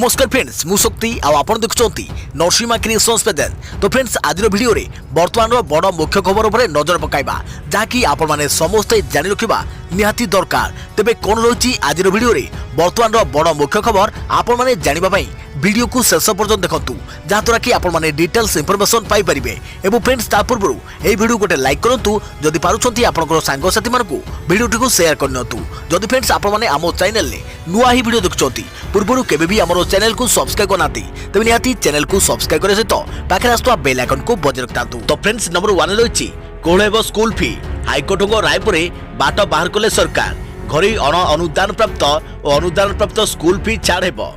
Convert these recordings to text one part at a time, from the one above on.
नमस्कार फ्रेंड्स मु शक्ति आपण देखुंती नरसिंहा क्रिएशंस पेजेंट। तो फ्रेंड्स आज वीडियो रे वर्तमान बड़ मुख्य खबर उपर नजर पकाइबा जहाँकि आपण माने समस्ते जानि रखिबा निहाती दरकार। तेबे कोन रही आज वीडियो रे वर्तमान बड़ मुख्य खबर आपण माने जानिबा पई वीडियो को शेष पर्यंत देखंतु जहाँद्वारा कि आपण माने डिटेल्स इंफॉर्मेशन पाई परिबे। एवं फ्रेंड्स ता पूर्व ए वीडियो गोटे लाइक करंतु जदि पारुछंती आपनकर सांग साथी मानकु वीडियो को शेयर करनतु। जदि फ्रेंड्स आपण माने आमो चैनल ले नुआ ही वीडियो देखुछंती पूर्व केबे भी हमरो चैनल को सब्सक्राइब करनाती तबे निहाती चैनल को सब्सक्राइब करे सहित पाखे आस्तुवा बेल आइकन को बजाय रखतांतु। तो फ्रेंड्स नंबर 1 रहिछि कोहलेब स्कूल फी हाईकोर्ट को रायपुरे बाट बाहर कले सरकार घरे अनुदान प्राप्त और अनुदान प्राप्त स्कूल फी छाड़ हेबो।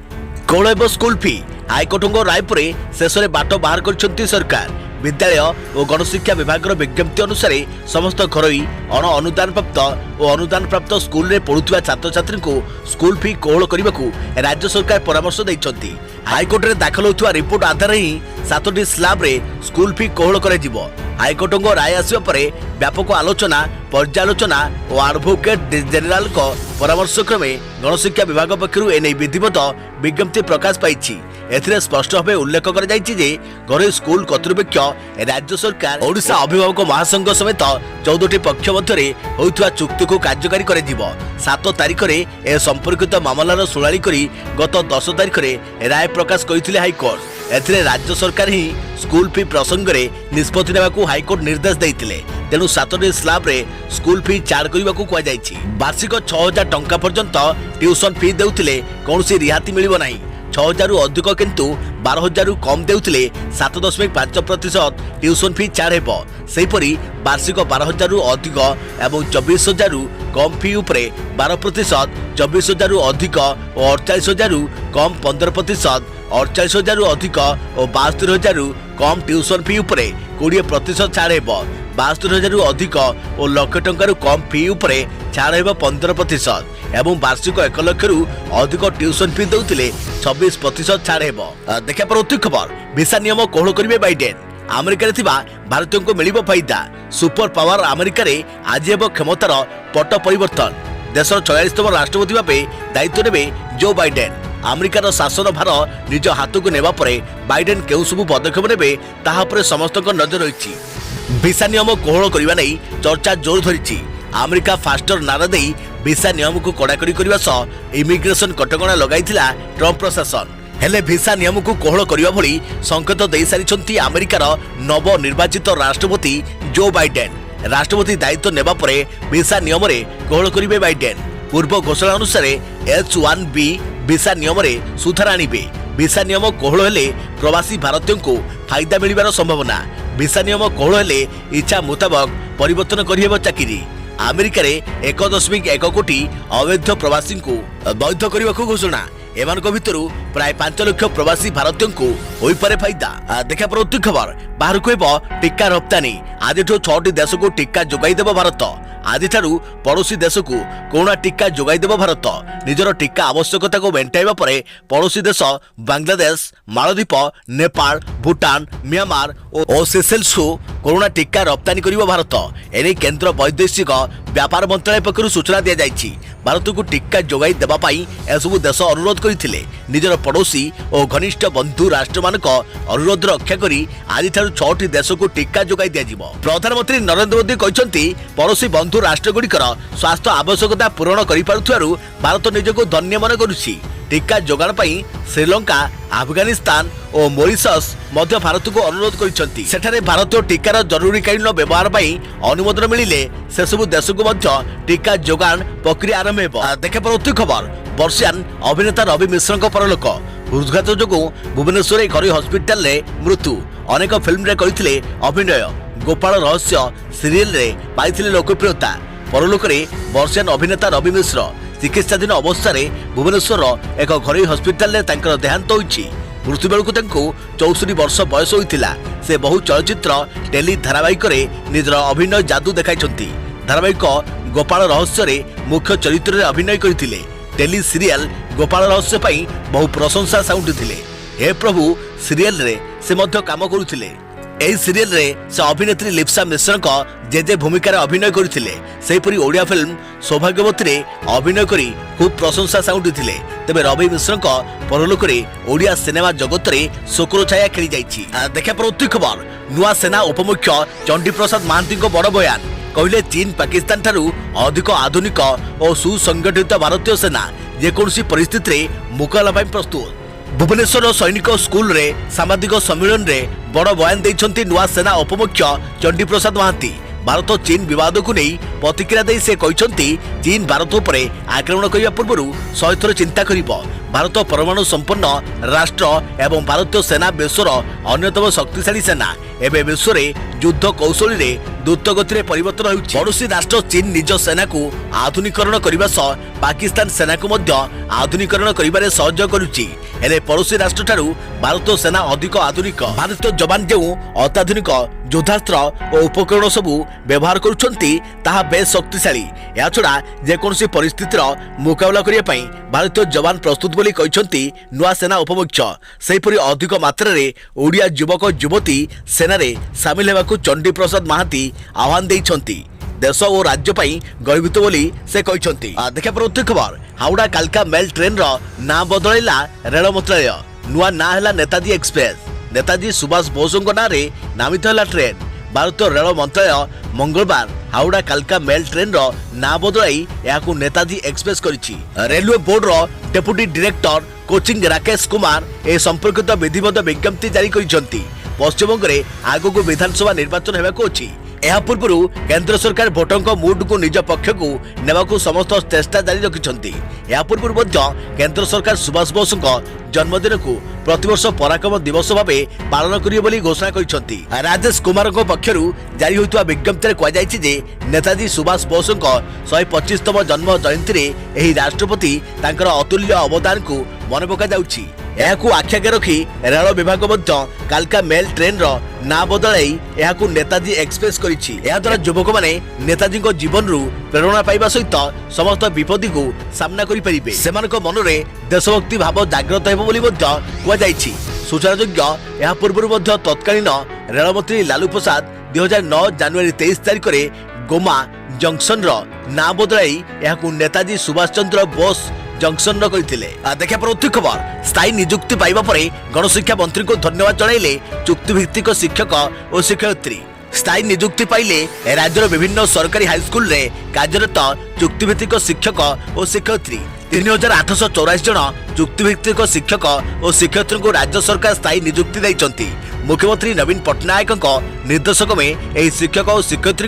कोहलेब स्कूल फी हाईकोर्ट को रायपुरे शेष में बाट बाहर कर सरकार। विद्यालय और गणशिक्षा विभाग विज्ञप्ति अनुसार समस्त घरोई अनुदान प्राप्त और अनुदान प्राप्त स्कूल रे पढ़ुवा छात्र छात्री को स्कूल फी कोहल करने को राज्य सरकार परामर्श देइछंती। हाईकोर्ट रे दाखल होता रिपोर्ट आधार ही 7टी स्लैब रे स्कूल फी कोहल कर हाईकोर्ट को राय आसिबा परे व्यापक आलोचना पर्यालोचना और एडवोकेट जेनेराल को परामर्श क्रमे गणशिक्षा विभाग पक्षरु एने विधिवत विज्ञप्ति प्रकाश पाइछि। एथिरे स्पष्ट भाव उल्लेख कर जाइछि जे घरे स्कूल कर्तृपक्ष राज्य सरकार ओडिशा अभिभावक महासंघ समेत 14टी पक्ष मध्य होइथवा चुक्ति को कार्यकारी करे जिवो। 7 तारिख रे ए संपर्कित मामलार सुनाली करी गत 10 तारिख रे राय प्रकाश करिथिले हाईकोर्ट। एथिरे राज्य सरकार ही स्कूल फी प्रसंग रे निष्पत्ति नेबाकू हाईकोर्ट निर्देश देइथिले। तेणु 7टी स्लैब रे स्कूल फी चार्ज करबाकू कुआ जाइछि। वार्षिक 6000 टंका पर्यंत ट्यूशन फी देउथिले कोनोसी रिहाती मिलिबो नाही। 6000 रु अधिक किंतु 12000 रु कम देउथिले 7.5% ट्यूशन फी चार्ज हेबो। सेहीपरि वार्षिक 12000 रु अधिक एवं 24000 रु कम फी उपरे 12%, 24000 रु अधिक और 48000 रु कम 15%, 48000 रु अधिक और 72000 रु कम ट्यूशन फी उपरे 20% छाड़ हेबो। 72000 रु अधिक और लाख टंका रु कम फी उपरे छाड़ हेबो 15% एवं वार्षिक 1 लाख रु अधिक ट्यूशन फी देउथिले 26% छाड़ हेबो। देखा परवर्ती खबर वीसा नियम कोहल करिवे बाइडेन। अमेरिका रे थिबा भारतीयों को मिलिबो फायदा। सुपर पावर अमेरिका रे आज हेबो क्षमतार पट परिवर्तन। देशर 44तम राष्ट्रपति भाबे दायित्व नेबे जो बाइडेन। अमेरिकार शासन भार निज हाथ को नेबा परे बाइडेन केउ सबु पदक्षेप नेबे ताहा परे समस्त नजर रहिछि। वीसा नियम कोहल करिवा नै चर्चा जोर धरिछि। अमेरिका फास्टर नारा दे वीसा नियम को कड़ाकड़ी करने सह इमिग्रेशन कटकणा लगाइथिला ट्रंप प्रशासन। हेले वीसा नियम को कोहल करने भली संकेत दे सारी अमेरिकार नव निर्वाचित राष्ट्रपति जो बाइडेन। राष्ट्रपति दायित्व नेबा परे वीसा नियम रे कोहल करिवे बाइडेन। पूर्व घोषणा अनुसार H1B वीसा नियम रे सुधार आनिबे। वीसा नियम कोहल हेले प्रवासी भारतीयों को फायदा मिलिबार संभावना। वीसा नियम कोहल हेले इच्छा मुताबक परिवर्तन करिहेबो चाकरी। अमेरिका रे 1.1 कोटी अवैध प्रवासी को वैध करने घोषणा। एमानक भितरु प्राय 5 लाख प्रवासी भारतीयों को होई पारे फायदा। देखा परवर्ती खबर बाहर को हेबो टीका रप्तानी। आज 6टी देश को टीका जोगाई देबो भारत। आज पड़ोसी देश को कोरोना टीका जोगाई देबो भारत। निजर टीका आवश्यकता को मेंटाइबा परे पड़ोसी देश बांग्लादेश, मालदीप, नेपाल, भूटान, म्यांमार और सेशेल्स को कोरोना टीका रप्तानी करिबो भारत। एने केंद्र वैदेशिक व्यापार मंत्रालय पक्षरु सूचना दिया जाइछि। भारत को टीका जोगाई देबा पई एसबु देश अनुरोध करथिले। निजर पड़ोसी और घनिष्ठ बंधु राष्ट्र मानक अनुरोध रक्षा करी आज 6टी देश को टीका जोगाई दिया जिवो। प्रधानमंत्री नरेंद्र मोदी कहते पड़ोसी बंधु राष्ट्र गुड़िकर स्वास्थ्य आवश्यकता पूरण करि पारुथारु भारत निजको धन्य मन करुछि। टीका जोगाण पई श्रीलंका, अफगानिस्तान और मॉरिशस मध्य भारत को अनुरोध करिसेंती। सेठारे भारतीय टीकार जरूरीकालीन व्यवहार पई अनुमोदन मिलिले से सब देश को मध्य टीका जोगाण प्रक्रिया आरंभ हेबो। देखा परवर्ती खबर वर्षियान अभिनेता रवि मिश्र परलोक। हृदघात जोगु भुवनेश्वर घरोई हॉस्पिटल रे मृत्यु। अनेक फिल्म रे करिथिले अभिनय। गोपाल रहस्य सीरियल रे पाइथिले लोकप्रियता। परलोक रे वर्षियान अभिनेता रवि मिश्र चिकित्साधीन अवस्था भुवनेश्वर एक घरोई हॉस्पिटल रे तांकर देहांत होइछि। मृत्यु बेलू 64 वर्ष बयस होइथिला। से बहु चलचित्र टेली धारावाहिक रे निजर अभिनय जादू देखाइछंती। धारावाहिक गोपाल रहस्य रे मुख्य चरित्र रे अभिनय करथिले। टेली सीरियल गोपाल रहस्य पई बहु प्रशंसा साउंटिथिले। हे प्रभु सीरियल रे से मध्य काम करुथिले। ଏହି ସିରିଏଲରେ ସେ ଅଭିନେତ୍ରୀ ଲିପ୍ସା ମିଶ୍ରଙ୍କ जे भूमिकार अभिनय करते ओडिया फिल्म सौभाग्यवती अभिनय कर खूब प्रशंसा साउंटी तेज रवि मिश्र परलोक ओडिया सिनेमा जगत में शोकर छाया खेली जाइछि। देखा प्रवृत्ति खबर नुआ सेना उपमुख्य चंडी प्रसाद महांती बड़ बयान कहले चीन पाकिस्तान ठारू अधिक आधुनिक और सुसंगठित भारतीय सेना जेकोसी परिस्थिति में मुकाबला प्रस्तुत। भुवनेश्वर सैनिक स्कूल रे सामाजिक सम्मेलन रे बड़ बयान देइछन्ती नुआ सेना उपमुख्य चंडी प्रसाद महांती। भारत चीन विवाद को नहीं प्रतिक्रिया दे से कहते चीन भारत उपर आक्रमण करने पूर्व 100 थर चिंता करिबो। भारत परमाणु संपन्न राष्ट्र एवं भारतीय सेना विश्वर अन्यतम शक्तिशाली सेना एवं विश्व में युद्ध कौशल द्रुत गति में परिवर्तन होउछि। पड़ोसी राष्ट्र चीन निज सेना को आधुनिकरण करने सह पाकिस्तान सेना को आधुनिकरण करिबारे सहयोग करुछि। हेले पड़ोसी राष्ट्र ठारू भारतीय सेना अधिक आधुनिक भारतीय जवान जो अत्याधुनिक योद्धास्त्र और उपकरण सबू व्यवहार करुछन्ति ताहा बेस शक्तिशाली। या छड़ा जेकोसी परिस्थितिर मुकाबला करिया पई भारतीय जवान प्रस्तुत बोली कहछन्ति नुआ सेना उपमुख्य। सेहिपरि अधिक मात्रा रे ओडिया युवक युवती सेना रे शामिल हेबाकू चंडी प्रसाद महांती आह्वान देइछन्ति। देश और राज्य पाई गर्वित बोली से कहछन्ति। देखा प्रवृत्ति खबर हावड़ा कालका मेल ट्रेन रो ना बदलैला रेल मंत्रालय नुआ ना हैला नेताजी एक्सप्रेस। नेताजी सुभाष बोसଙ୍କ नारे नामित हैला ट्रेन। भारतीय रेल मंत्रालय मंगलवार हावड़ा कालका मेल ट्रेन रो ना बदलाई याकू नेताजी एक्सप्रेस करिछि। रेलवे बोर्ड रो deputy director coaching Rakesh Kumar ए संपर्कित विधिवत विज्ञप्ति जारी करिसंती। पश्चिमबंग रे आगो विधानसभा निर्वाचन हेबाकू अछि। यह पूर्व केंद्र सरकार भोटों मूड को निज पक्ष को नेबाकू समस्त चेष्टा जारी रखिछन्ति। यह पूर्व केंद्र सरकार सुभाष बोस जन्मदिन को प्रतिवर्ष पराक्रम दिवस भाव पालन करिवे बोली घोषणा करिछन्ति। राजेश कुमार पक्षरु जारी होइतवा विज्ञप्ति कहा जायछि जे नेताजी सुभाष बोस 125तम जन्म जयंती रे एही राष्ट्रपति तांकर अतुल्य अवदान को मन पका जाउछि। एहाकू आख्याके रखी रेल विभाग कालका मेल ट्रेन रो ना बदलाई एहाकू नेताजी एक्सप्रेस करिछि। एहा द्वारा युवक माने नेताजी को जीवन रु प्रेरणा पाइबा सहित समस्त विपत्ति को सामना करि परिबे। सेमानक मनरे देशभक्ति भाव जागृत हेबो बोली कुआ जाइछि। सूचनायोग्य एहा पूर्व तत्कालीन रेलमंत्री लालू प्रसाद 2009 जनवरी 23 तारिख रे गोमा जंक्शन रो ना बदलाई एहाकू नेताजी सुभाष चंद्र बोस जंक्शन न करथिले। देखा प्रवृत्ति खबर स्थायी नियुक्ति पाइबा परे गणशिक्षा मंत्री को धन्यवाद जणाइले चुक्तिभित्तिक शिक्षक और शिक्षयित्री। स्थायी नियुक्ति पाइले राज्यर विभिन्न सरकारी हाईस्कूल रे कार्यरत चुक्तिभित्तिक शिक्षक और शिक्षयित्री। 3884 जन चुक्तिभित्तिक शिक्षक और शिक्षयित्री को राज्य सरकार स्थायी नियुक्ति दैछन्ति। मुख्यमंत्री नवीन पट्टनायक निर्देशक में यह शिक्षक और शिक्षयित्री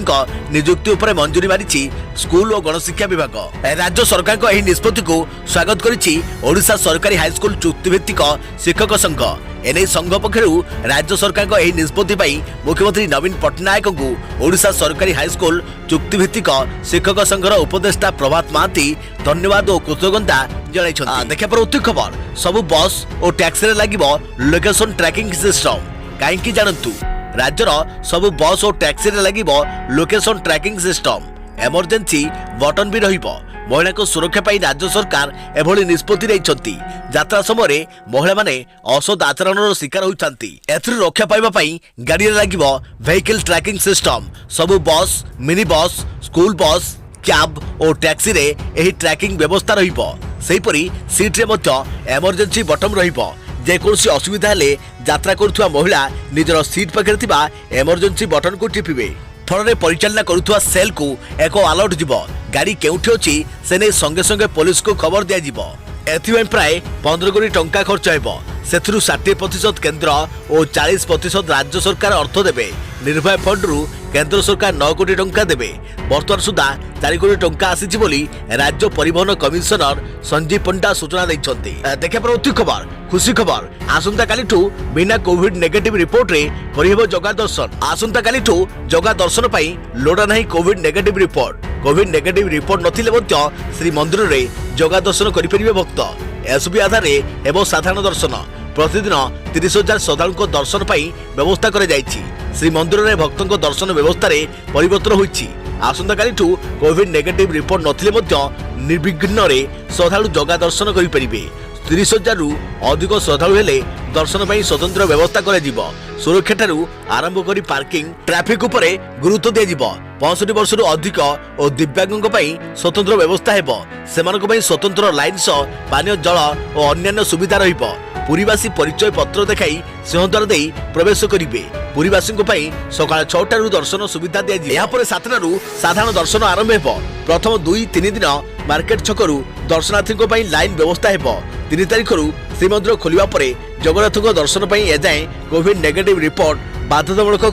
नियुक्ति उपर मंजूरी मारिछि स्कूल और गणशिक्षा विभाग। राज्य सरकार को यह निष्पत्ति को स्वागत करिछि ओडिशा सरकारी हाईस्कूल चुक्तिभित्तिक शिक्षक संघ। एने संघ पक्षरु राज्य सरकार को यह निष्पत्ति पाई मुख्यमंत्री नवीन पट्टनायक को ओडिशा सरकारी हाईस्कूल चुक्तिभित्तिक शिक्षक संघर उपदेष्टा प्रभात महांती धन्यवाद और कृतज्ञता जणाइछन्ति। देखा प्रवृत्ति खबर सबु बस और टैक्सी रे लागिबो लोकेशन ट्रैकिंग सिस्टम। काईकि जानतु राज्यर सबु बस और टैक्सी रे लागिबो location tracking system. Emergency button भी रहिबो। महिला को सुरक्षा पाई राज्य सरकार एभली निष्पत्ति नेइछन्ति। यात्रा समय महिला माने असद आचरणर शिकार होइछन्ति। एथुर रक्षा पाइबा पाई गाड़ी रे लागिबो व्हीकल ट्रैकिंग सिस्टम। सबु बस mini bus school bus cab और टैक्सी रे एही ट्रैकिंग व्यवस्था रहिबो। सेहिपरि सीट रे मध्य इमरजेंसी बटन रहिबो। जेकोसी असुविधा हेले यात्रा करुवा महिला निजर सीट पाखे थिबा इमरजेंसी बटन को टिपिबे। फल परिचालना करुवा सेल को एक अलर्ट जीवो। गाड़ी केउठी अछि से नै संगे संगे पुलिस को खबर दिया जीवो। एथिबे प्राय 15 कोटी टंका खर्च हेबो। सेथुरु 60% केंद्र और 40% राज्य सरकार अर्थ देबे। निर्भय फंड रु केंद्र सरकार 9 कोटी टंका देबे। वर्तमान सुधा 4 कोटी टंका आसीछि बोली राज्य परिवहन कमिशनर संजीव पंडा सूचना दैछन्ति। देखा प्रवृत्ति खबर खुशी खबर आसंता कालीठू बिना कोविड नेगेटिव रिपोर्ट रे करिहेबो जगा दर्शन। आसंता कालीठू जगा दर्शन पाई लोड़ा नाही covid negative report. Covid negative report नथिले मध्य श्री मंदिर रे जगा दर्शन करि परिबे भक्त। एसबी आधार रे एवं साधारण दर्शन प्रतिदिन 30,000 श्रद्धालु दर्शन पाई व्यवस्था करे जाइछि। श्री मंदिर रे भक्तों दर्शन व्यवस्था रे परिवर्तन होइछि। आसंता कालीठू कोविड नेगेटिव रिपोर्ट नथिले मध्य निर्विघ्न रे श्रद्धालु जगा दर्शन करि परिबे। 30,000 रु अधिक श्रद्धालु हेले दर्शन ପାଇଁ स्वतंत्र व्यवस्था କରାଯିବ। सुरक्षा ठारू आरंभ करी पार्किंग ट्रैफिक उपरे गुरुत्व दिया 65 वर्ष अधिक और दिव्यांगों ପାଇଁ स्वतंत्र व्यवस्था हेबो। सेमानको ପାଇଁ स्वतंत्र लाइन सह पानीय जल और अन्य सुविधा रहिबो। पुरीवासी परिचय पत्र देखाई सिंहद्वार दे प्रवेश करिवे। पुरीवासी सकाळ 6 रु दर्शन सुविधा दिया यहाँ पर 7 रु साधारण दर्शन आरंभ हेबो। प्रथम 2-3 दिन मार्केट छकरू दर्शनार्थी लाइन व्यवस्था हेबो। 3 तारिख रु श्रीमंदिर खोलिबा परे जगन्नाथ दर्शन ପାଇଁ एजाए कोविड नेगेटिव रिपोर्ट बाध्यतामूलक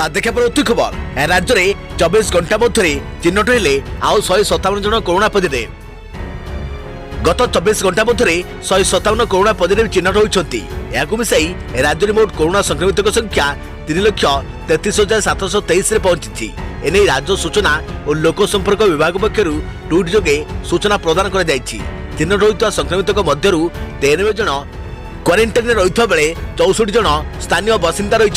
देखा पर अति खबर राज्य में 24 घंटा मध्य चिन्हट हेले आउ 157 जन कोरोना पॉजिटिव। गत 24 घंटा मध्य 157 कोरोना पॉजिटिव चिन्हट होती। मिसाई राज्य में मोट कोरोना संक्रमित संख्या 3,33,723 रे पहुंची। एने राज्य सूचना और लोक संपर्क विभाग पक्षर ट्वीट जोगे सूचना प्रदान कर चिन्हट होता संक्रमित मध्य 93 जन क्वारेंटाइन रही बेले 64 जन स्थानीय बासिंदा रही।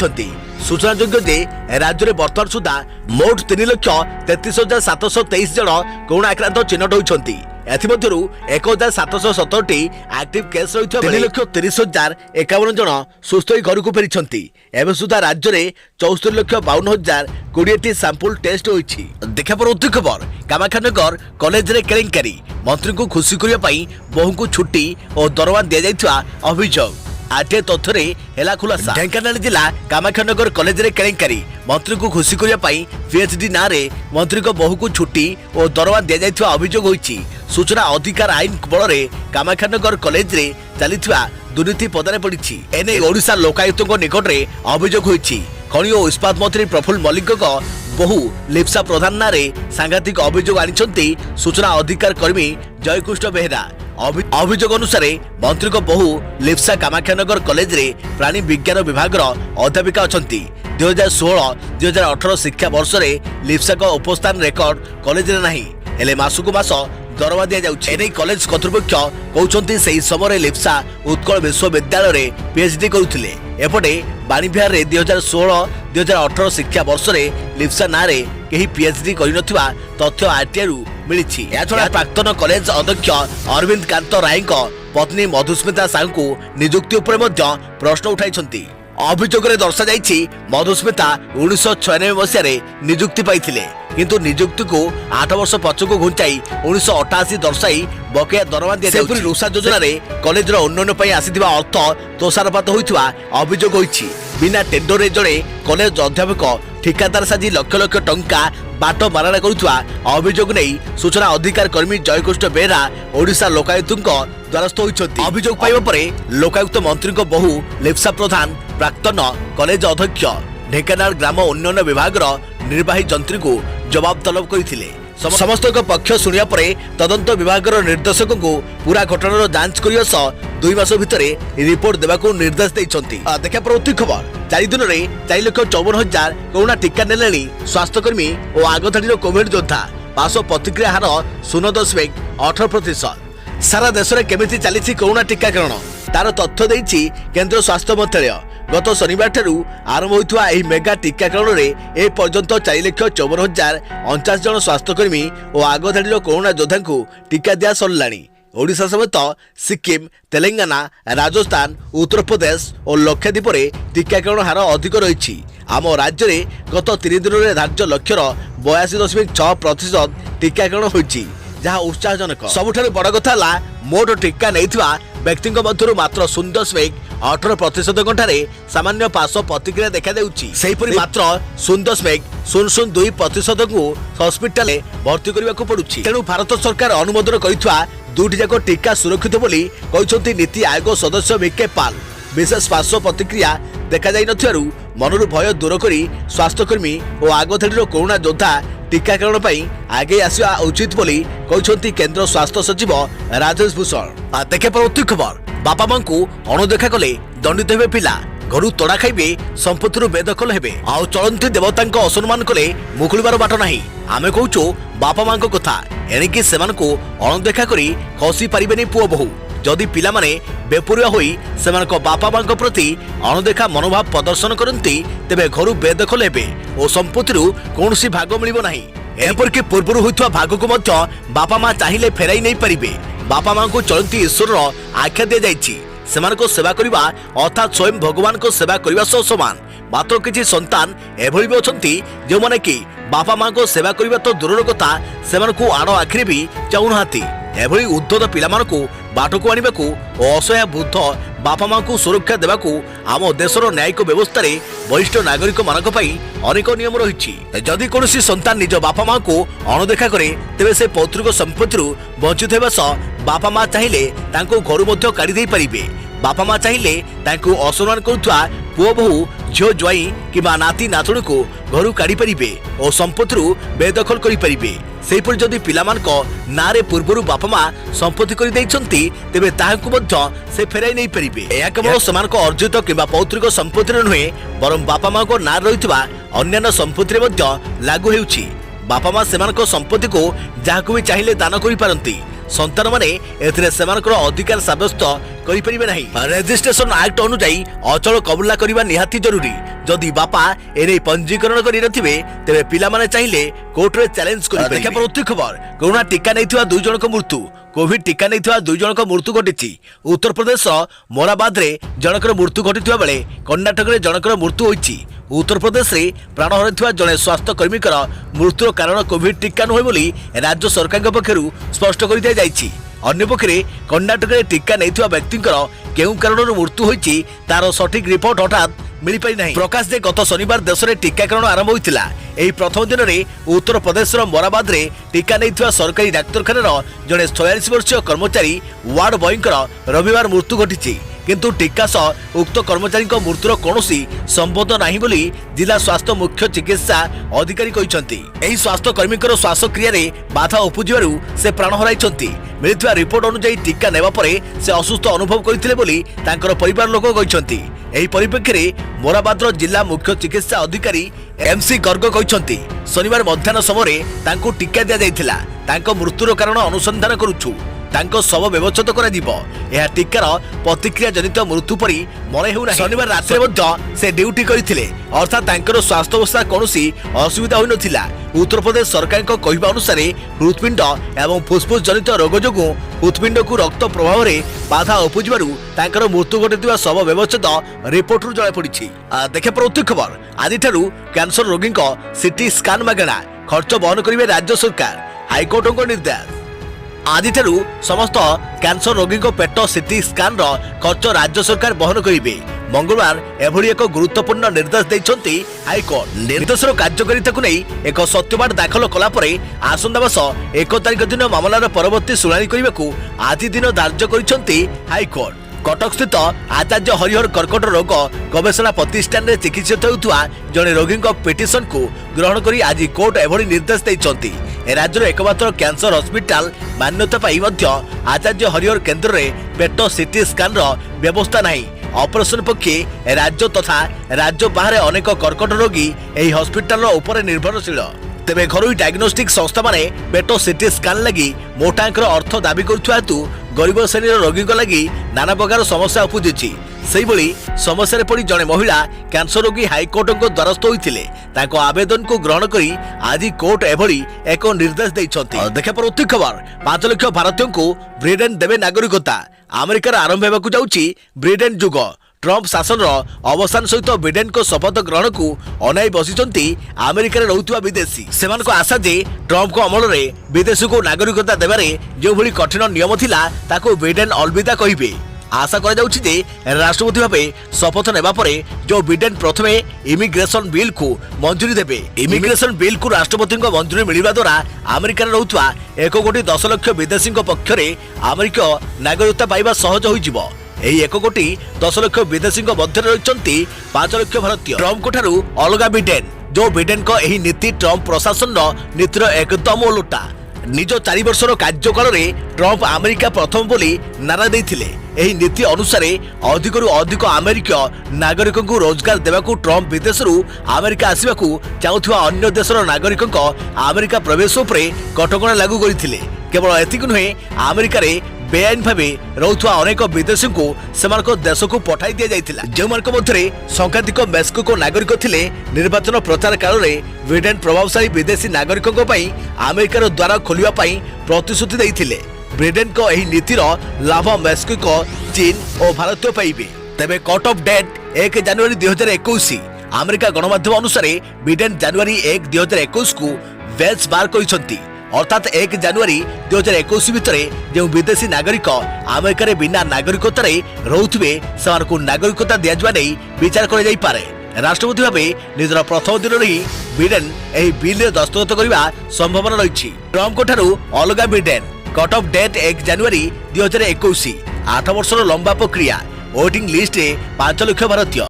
सूचनायोग्य जे राज्य में बर्तमान सुधा मोट 3,33,723 जन कोरोना आक्रांत चिन्हट होती। एथिमध्यरु 1,717 एक्टिव केस रही 3,30,051 जन सुस्थ होई घर को फेरी। एवं सुधा राज्य में 74,52,020 सैंपल टेस्ट होईछि। देखा पर उद्योग खबर कामाख्यानगर कॉलेज रे केलेंकारी मंत्री को खुशी करने बहु को छुट्टी और दरवा दि जाइथिबा अभियोग। आरटीआई तथ्य हेला खुलासा। ढेंकानाल जिला कामाख्यानगर कॉलेज रे केलेंकारी मंत्री को खुशी करने पीएचडी ना रे मंत्री को बहु को छुट्टी और दरवा दि जाइथिबा अभियोग होईछि। सूचना अधिकार आईन बल में कामाख्यानगर कॉलेज रे चलीथिबा दुर्नीति पदारे पड़ी। एने ओडिशा लोकायुक्त निकट में अभियोग होईछि। खनि और इस्पात मंत्री प्रफुल्ल मल्लिक बहु लिप्सा प्रधान ना रे सांघातिक अभियोग आनिछंती सूचना अधिकार कर्मी जयकृष्ण बेहेरा। अभियोग अनुसार मंत्री को बहु लिप्सा कामाख्यानगर कॉलेज रे प्राणी विज्ञान विभाग अध्यापिका अछंती। 2016-2018 शिक्षा वर्ष रे लिप्सा को उपस्थान रेकर्ड कॉलेज रे नाही हेले मासकु मास दरवा दि जाउछि। एने कॉलेज कर्तृपक्ष कहउछंती सेही समय लिप्सा उत्कल विश्वविद्यालय रे पीएचडी करुथिले। एपटे बाणीविहार रे 2016-2018 शिक्षा वर्ष रे लिप्सा ना रे केही पीएचडी करिनथिबा तथ्य आरटीआई रु मिलिछि। याछडा प्राक्तन कॉलेज अध्यक्ष अरविंद कांत राय पत्नी मधुस्मिता साहू को नियुक्ति उपरे मध्य प्रश्न उठाइछंती। अभियोग रे दर्शा जाइछि मधुस्मिता 1996 मसीह रे नियुक्ति पाइथिले किंतु नियुक्ति को 8 वर्ष पछको घुंचाई 1988 दर्शाई बकेया दरमा दिया जाउछि। रुषा योजना रे कॉलेज रो उन्नयन पई आसीथिबा अर्थ तोषारपात होइथिबा अभियोग होइछि। बिना टेंडर रे जड़े कॉलेज अध्यापक ठिकादार साजी लक्ष लक्ष टंका बाट मारणा करुवा अभियोग नहीं सूचना अधिकार कर्मी जयकृष्ण बेहेरा ओडिशा लोकायुक्त द्वारस्थ होइछथि। अभियोग पाइबा परे लोकायुक्त मंत्री को बहु लिप्सा प्रधान प्राक्तन कॉलेज अध्यक्ष ढेंकानाल ग्राम उन्नयन विभाग निर्वाही जंत्री को जवाब तलब करथिले। समस्त पक्ष शुणिया परे तदंत विभाग निर्देशक को पूरा घटनार जांच करने सह 2 मास भितर रिपोर्ट देवाक निर्देश देइछंती। देखा परवर्ती खबर 4 दिन में 4,54,000 कोरोना टीका नेले स्वास्थ्यकर्मी और आगधाड़ी कोविड योद्धा। पास प्रतिक्रिया हार 0.18%। सारा देश में केमिति चली कोरोना टीकाकरण तार तथ्य देइछि केंद्र स्वास्थ्य मंत्रालय। गत शनिवार ठारू आरंभ होइथुआ एही मेगा टीकाकरण रे ए पर्यंत 4,54,049 जन स्वास्थ्यकर्मी और आगधाड़ी कोरोना योद्धा को टीका दिया सरलाणी। ओडिशा समेत सिक्किम, तेलंगाना, राजस्थान, उत्तर प्रदेश और लक्षद्वीप में टीकाकरण हार अधिक रही। आम राज्य में गत 3 दिन में धार्य लक्ष्यर 82.6% टीकाकरण होइछि जहाँ उत्साहजनक। सबुठारु बड़ कथा है मोट टीका नैथिबा व्यक्ति मध्य मात्र 0.18% सामान्य पार्श्व प्रतिक्रिया देखा देउछि। सेहिपरि मात्र 0.002% को हॉस्पिटल भर्ती करने को पड़ुछि। तेणु भारत सरकार अनुमोदन करिथुआ 2टी जाक टीका सुरक्षित बोली कहिसंती नीति आयोग सदस्य वीके पाल। विशेष पार्श्व प्रतिक्रिया देखा जाई नथिबारु मनरु भय दूर करी स्वास्थ्यकर्मी और आगधाड़ी कोरोना योद्धा टीकाकरण पर आगे आसिया उचित बोली कहते केंद्र स्वास्थ्य सचिव राजेश भूषण। देखे परवर्ती खबर बापा मां को अणदेखा कले दंडित हेबे पिला। घरू तड़ा खाइबे संपत्ति बेदखल हेबे आउ चलंती देवता असम्मान कले मुकुलिबार बाट नाही। आमे कहूचो बापा मां कथा एणिकी सेमानकु अणदेखा करी खसी पारिबेनी पुओ बहु। जदि पिला माने बेपुरिया होई सेमानक बापा मां प्रति अणदेखा मनोभाव प्रदर्शन करती तेबे घरू बेदखल हेबे और संपत्ति कौनसी भाग मिलिबो नाही। एपरकि पूर्व होइथवा भाग को मध्य बापा मां चाहिले फेराई नहीं पारिबे। बापा मां को चलती ईश्वर आख्या दि जाइछि सेमानको सेवा करिबा अर्थात स्वयं भगवान को सेवा करिबा सह समान। मात्र किछि संतान एभଳି भी अछंती जे माने कि बापा मां को सेवा करिबा तो दूरर कथा सेमानको आड़ आखिरे भी चाहुनाहांती। एभଳି उद्धत पिलामानकु बाटको आनिबाकू और असहाय वृद्ध बापा मां को सुरक्षा देबाकू आम देशर न्यायिक व्यवस्था रे वरिष्ठ नागरिक मानक पई अनेक नियम रहिछि। जदि कोनोसी संतान निज बापा मां को अणदेखा करे तेबे से पौतृक संपत्ति वंचित हेबा सह बापा मां चाहिले तांको घरु मध्य काढी देई परिबे। बापा मां चाहिले तांको असम्मान करुवा पुओ बहु झियो ज्वाई किबा नाती नातुणी को घरु काढी परिबे और संपत्ति बेदखल करि परिबे। सेहिपर जदि पिलामानक नारे पूर्वरु बापा मां संपत्ति करि दैछंती तेबे ताहाकु मध्य से फेराई नै परिबे। एया केवल समानक अर्जित किबा पौतृक संपत्ति नुहे बरं बापा मां को नार रहितबा अन्यान्य संपत्ति मध्य लागू हेउछि। बापा मां सेमानक संपत्ति को जाहाकु भी चाहिले दान करि पारंती। संतान माने एथिरे सेमानकर अधिकार साब्यस्त करि परिबे नाही। रजिस्ट्रेशन एक्ट अनुसार अचल कबुला करिबा निहाती जरूरी। जदि बापा एने पंजीकरण करि नथिबे तेबे पिला माने चाहिले कोर्ट रे चैलेंज करि परिबे। देखा प्रति खबर कोरोना टीका नैथिबा दुई जनक मृत्यु। कोविड टीका नैथिबा दुई जनक मृत्यु घटिछि। उत्तर प्रदेश मोराबाद रे जनकर मृत्यु घटिथिबा बेले कर्णाटक रे जनकर मृत्यु होइछि। उत्तर प्रदेश रे प्राण हरैथिबा जने स्वास्थ्य कर्मीकर मृत्युर कारण कोविड टीका नुहे बोली राज्य सरकार पक्षरु स्पष्ट कर दिया जाइछि। अन्य पक्षरे कर्णाटक रे टीका नैथिबा व्यक्तिकर केउ कारणर मृत्यु होइछि तार सठिक रिपोर्ट हठात मिली पारि नाही। प्रकाश दे गत शनिवार देश में टीकाकरण आरंभ होइतिला। एही प्रथम दिन में उत्तर प्रदेश मोराबाद रे टीका नैथिबा सरकारी डाक्तरखानार जने 46 वर्षीय कर्मचारी वार्ड बॉयंकर रविवार मृत्यु घटिछि। किंतु टीका सह उक्त कर्मचारी मृत्युर कौनसी संबंध नहीं बोली जिला स्वास्थ्य मुख्य चिकित्सा अधिकारी कहिसंती। एही स्वास्थ्य कर्मीकर श्वासक्रिया रे बाधा उपजिबारु से प्राण हराइछंती। मिलिथिबा रिपोर्ट अनुसार टीका नेबा परे से असुस्थ अनुभव करथिले बोली तांकर परिवार लोक कहिसंती। एही परिप्रेक्षी में मोराबादर जिला मुख्य चिकित्सा अधिकारी एमसी गर्ग कहिसंती शनिवार मध्याह्न समय तांको टीका दिया जाइथिला। तांको मृत्युर कारण अनुसंधान करूछु। तांको शव व्यवस्थित करा जिवो। एहा टीकार प्रतिक्रिया जनित मृत्यु परि मने हेउ नाही। शनिवार रात्रि मध्य से ड्यूटी करिथिले अर्थात तांकर स्वास्थ्य अवस्था कोनोसी असुविधा होई नथिला। उत्तर प्रदेश सरकार को कहिबा अनुसार हृदपिंड एवं फुसफुस जनित रोग जोगु हृदपिंड को रक्त प्रवाह रे बाधा उपजिबारु तांकर मृत्यु घटिथिबा शव व्यवस्थित रिपोर्ट रु जळा पडिछि। देखे प्रति खबर आदि ठारू कैंसर रोगी को सीटी स्कैन मागणा खर्च बहन करिवे राज्य सरकार। हाईकोर्ट को निर्देश आदि ठारू समस्त कैंसर रोगी को पेट सीटी स्कैन रो खर्च राज्य सरकार बहन करिवे। मंगलवार एभली एक गुरुत्वपूर्ण निर्देश दैछंती हाईकोर्ट। निर्देशर कार्यकारिता को नहीं एक सत्यवाद दाखल कला परे आसंता मास 1 तारिख दिन मामलार परवर्ती शुणाणी करने को आज दिन धार्य करिछंती हाईकोर्ट। कटक स्थित आचार्य हरिहर कर्कट रोग गवेषणा प्रतिष्ठान में चिकित्सित होउथुआ जने रोगी पिटिशन को ग्रहण करी आज कोर्ट एभली निर्देश दैछंती। राज्यर एकमात्र कैंसर हॉस्पिटल मान्यता पाई मध्य आचार्य हरिहर केन्द्र में पेट सीटी स्कैन रो व्यवस्था नहीं। ऑपरेशन पक्षे राज्य तथा राज्य बाहर अनेक कर्कट रोगी एही हॉस्पिटल उपर निर्भरशील। तेबे घरोई डायग्नोस्टिक संस्था माने पेट सीटी स्कैन लगी मोटा अंकर अर्थ दाबी करुवा हेतु गरीब श्रेणी रोगी लगी नाना प्रकार समस्या उपजी। सेहिभली समस्या पड़ी जड़े महिला कैंसर रोगी हाईकोर्ट को द्वारस्थ होइथिले। ताको आवेदन को ग्रहण करी आज कोर्ट एभली एक निर्देश दैछंती। देखा प्रति खबर 5 लाख भारतीयों को ब्रिटेन देवे नागरिकता। अमेरिकार आरंभ हेबाकु जाउछि ब्रिटेन युग। ट्रम्प शासन अवसान सहित बिडेन को शपथ ग्रहण को अनाई बसिचंती अमेरिका रहुवा विदेशी। सेमानको आशा जे ट्रम्प को अमल रे विदेशी को नागरिकता देबारे जो भली कठिन नियम थिला ताको बिडेन अलविदा कहिबे। आशा करा जाउछि जे राष्ट्रपति भावे शपथ नेबा परे जो बिडेन प्रथमे इमिग्रेशन बिल को मंजूरी देबे। इमिग्रेशन बिल को राष्ट्रपति को मंजूरी मिलिबा द्वारा अमेरिका रहुवा 1.10 लाख विदेशी पक्ष रे अमेरिका नागरिकता पाइबा सहज होइजिवो। एही 1.10 लाख विदेशी मध्य रही 5 लाख भारतीय। ट्रम्प को ठारू अलगा बिडेन जो बिडेन को एही नीति ट्रम्प प्रशासन नीतिर एकदम ओलटा। निज 4 वर्षर कार्यकाल में ट्रम्प अमेरिका प्रथम बोली नारा देथिले। एही नीति अनुसार अधिकरु अधिक अमेरिका नागरिकों को रोजगार देवाकू ट्रम्प विदेशरू अमेरिका आसिबाकू चाहुथिबा अन्य देशर नागरिकों अमेरिका प्रवेश उपरे कटकणा लागू करथिले। केवल एतिक नुहे अमेरिका रे बेआईन भावे रहुवा अनेक विदेशी को सेमानको देश को पठाई दिया जाइथिला। जेमानको मध्यरे संख्याधिक मेक्सिको नागरिक थिले। निर्वाचन प्रचार काल रे ब्रिटेन प्रभावशाली विदेशी नागरिकों पई अमेरिकार द्वार खोलिबा पई प्रतिश्रुति दैथिले। ब्रिटेन को एही नीतिर लाभ मेक्सिको चीन और भारत पाइबे। तेबे कट ऑफ डेट 1 जनवरी 2021। अमेरिका गणमाध्यम अनुसार ब्रिटेन जनवरी 1 2021 को वेल्स बार करिसंती, अर्थात 1 जनवरी 2021 भितर जो विदेशी नागरिक अमेरिका बिना नागरिकतार रोथे से नागरिकता दिज्वा नहीं विचार कर राष्ट्रपति भाव निजर प्रथम दिन ही ब्रिटेन यह बिल में दस्तखत करने संभावना रही। ट्रम्प अलग ब्रिटेन कट ऑफ डेट 1 जनवरी 2021। 8 वर्षर लंबा प्रक्रिया। वोटिंग लिस्ट 5 लाख भारतीय।